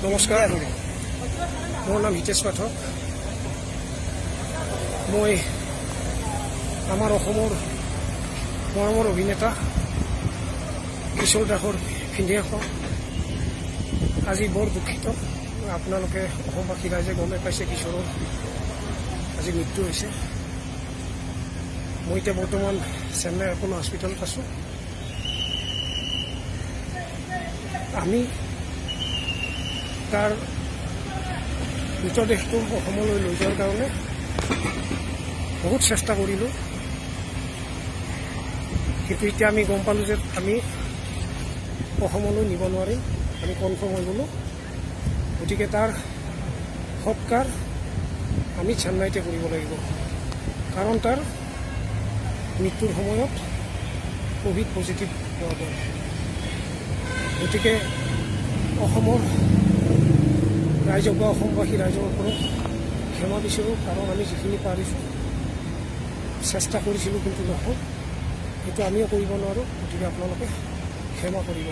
নমস্কাৰ, মোৰ নাম হিতেশ পাঠক। মই আমাৰ অসমৰ মৰমৰ অভিনেতা কিশোৰ দাসৰ ভিনিয়েক। আজি বৰ দুখিত, আপোনালোকে অসমবাসী ৰাইজে গমে পাইছে কিশোৰৰ আজি মৃত্যু হৈছে। মই এতিয়া বৰ্তমান চেন্নাই কোনো হস্পিটেলত আছোঁ। আমি তাৰ মৃতদেহটো অসমলৈ লৈ যোৱাৰ কাৰণে বহুত চেষ্টা কৰিলোঁ, কিন্তু এতিয়া আমি গম পালোঁ যে আমি অসমলৈ নিব নোৱাৰিম। আমি কনফাৰ্ম হৈ গ'লোঁ। গতিকে তাৰ সৎকাৰ আমি চেন্নাইতে কৰিব লাগিব, কাৰণ তাৰ মৃত্যুৰ সময়ত ক'ভিড পজিটিভ পোৱা গ'ল। গতিকে অসমৰ ৰাইজক বা অসমবাসী ৰাইজৰ ওপৰত ক্ষমা বিচাৰোঁ, কাৰণ আমি যিখিনি পাৰিছোঁ চেষ্টা কৰিছিলোঁ, কিন্তু নহ'ল। সেইটো আমিও কৰিব নোৱাৰোঁ। গতিকে আপোনালোকে ক্ষমা কৰিব।